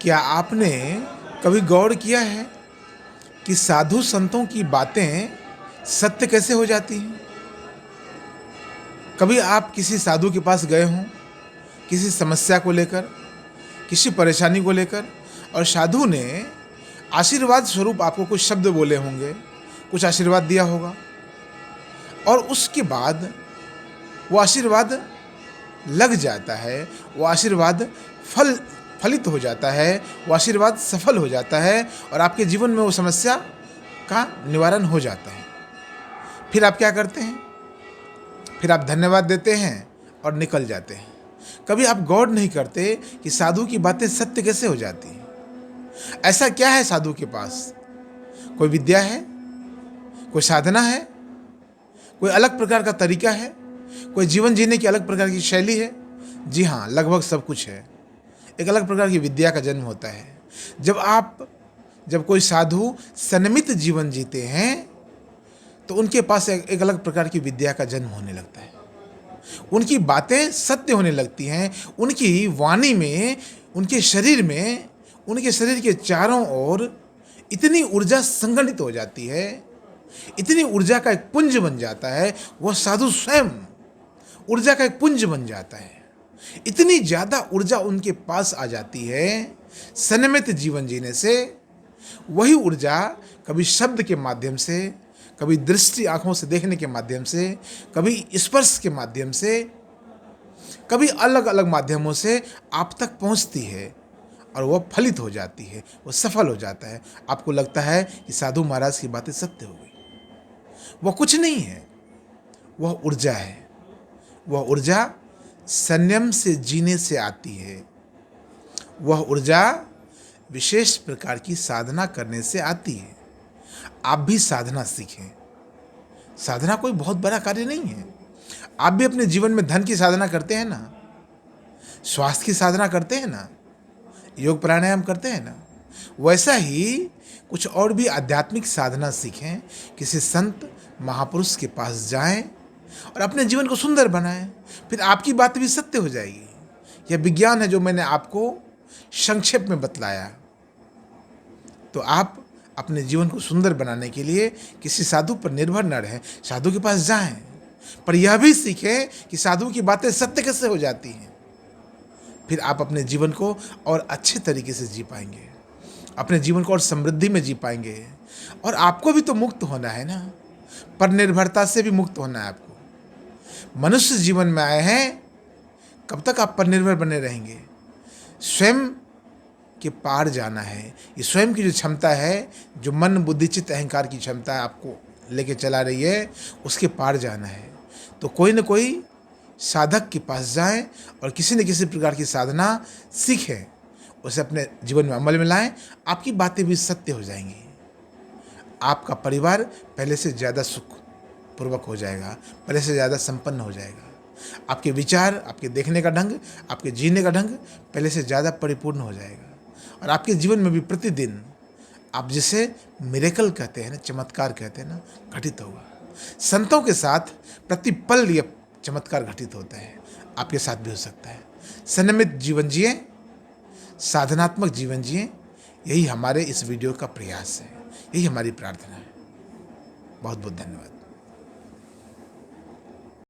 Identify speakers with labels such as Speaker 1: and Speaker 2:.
Speaker 1: क्या आपने कभी गौर किया है कि साधु संतों की बातें सत्य कैसे हो जाती हैं? कभी आप किसी साधु के पास गए हों, किसी समस्या को लेकर, किसी परेशानी को लेकर, और साधु ने आशीर्वाद स्वरूप आपको कुछ शब्द बोले होंगे, कुछ आशीर्वाद दिया होगा, और उसके बाद वो आशीर्वाद लग जाता है, वो आशीर्वाद फलित हो जाता है, वो आशीर्वाद सफल हो जाता है और आपके जीवन में वो समस्या का निवारण हो जाता है। फिर आप क्या करते हैं? फिर आप धन्यवाद देते हैं और निकल जाते हैं। कभी आप गौर नहीं करते कि साधु की बातें सत्य कैसे हो जाती हैं। ऐसा क्या है साधु के पास? कोई विद्या है, कोई साधना है, कोई अलग प्रकार का तरीका है, कोई जीवन जीने की अलग प्रकार की शैली है। जी हाँ, लगभग सब कुछ है। एक अलग प्रकार की विद्या का जन्म होता है। जब कोई साधु संयमित जीवन जीते हैं तो उनके पास एक अलग प्रकार की विद्या का जन्म होने लगता है। उनकी बातें सत्य होने लगती हैं। उनकी वाणी में, उनके शरीर में, उनके शरीर के चारों ओर इतनी ऊर्जा संगठित हो जाती है, इतनी ऊर्जा का एक पुंज बन जाता है। वह साधु स्वयं ऊर्जा का एक पुंज बन जाता है। इतनी ज़्यादा ऊर्जा उनके पास आ जाती है संयमित जीवन जीने से। वही ऊर्जा कभी शब्द के माध्यम से, कभी दृष्टि आंखों से देखने के माध्यम से, कभी स्पर्श के माध्यम से, कभी अलग अलग माध्यमों से आप तक पहुंचती है और वह फलित हो जाती है, वह सफल हो जाता है। आपको लगता है कि साधु महाराज की बातें सत्य हो गई। वह कुछ नहीं है, वह ऊर्जा है। वह ऊर्जा संयम से जीने से आती है। वह ऊर्जा विशेष प्रकार की साधना करने से आती है। आप भी साधना सीखें। साधना कोई बहुत बड़ा कार्य नहीं है। आप भी अपने जीवन में धन की साधना करते हैं ना, स्वास्थ्य की साधना करते हैं ना, योग प्राणायाम करते हैं ना, वैसा ही कुछ और भी आध्यात्मिक साधना सीखें। किसी संत महापुरुष के पास जाएं और अपने जीवन को सुंदर बनाएं। फिर आपकी बात भी सत्य हो जाएगी। यह विज्ञान है जो मैंने आपको संक्षेप में बतलाया। तो आप अपने जीवन को सुंदर बनाने के लिए किसी साधु पर निर्भर न रहें, साधु के पास जाएं, पर यह भी सीखें कि साधु की बातें सत्य कैसे हो जाती हैं। फिर आप अपने जीवन को और अच्छे तरीके से जी पाएंगे, अपने जीवन को और समृद्धि में जी पाएंगे। और आपको भी तो मुक्त होना है ना, पर निर्भरता से भी मुक्त होना है आपको। मनुष्य जीवन में आए हैं, कब तक आप पर निर्भर बने रहेंगे? स्वयं के पार जाना है। ये स्वयं की जो क्षमता है, जो मन बुद्धि चित्त अहंकार की क्षमता है आपको लेके चला रही है, उसके पार जाना है। तो कोई न कोई साधक के पास जाएं और किसी न किसी प्रकार की साधना सीखें, उसे अपने जीवन में अमल में लाएं। आपकी बातें भी सत्य हो जाएंगी। आपका परिवार पहले से ज़्यादा सुख पूर्वक हो जाएगा, पहले से ज़्यादा संपन्न हो जाएगा। आपके विचार, आपके देखने का ढंग, आपके जीने का ढंग पहले से ज़्यादा परिपूर्ण हो जाएगा। और आपके जीवन में भी प्रतिदिन आप जिसे मिरेकल कहते हैं ना, चमत्कार कहते हैं ना, घटित होगा। संतों के साथ प्रतिपल यह चमत्कार घटित होता है। आपके साथ भी हो सकता है। संयमित जीवन जिए, साधनात्मक जीवन जिए, यही हमारे इस वीडियो का प्रयास है, यही हमारी प्रार्थना है। बहुत बहुत धन्यवाद।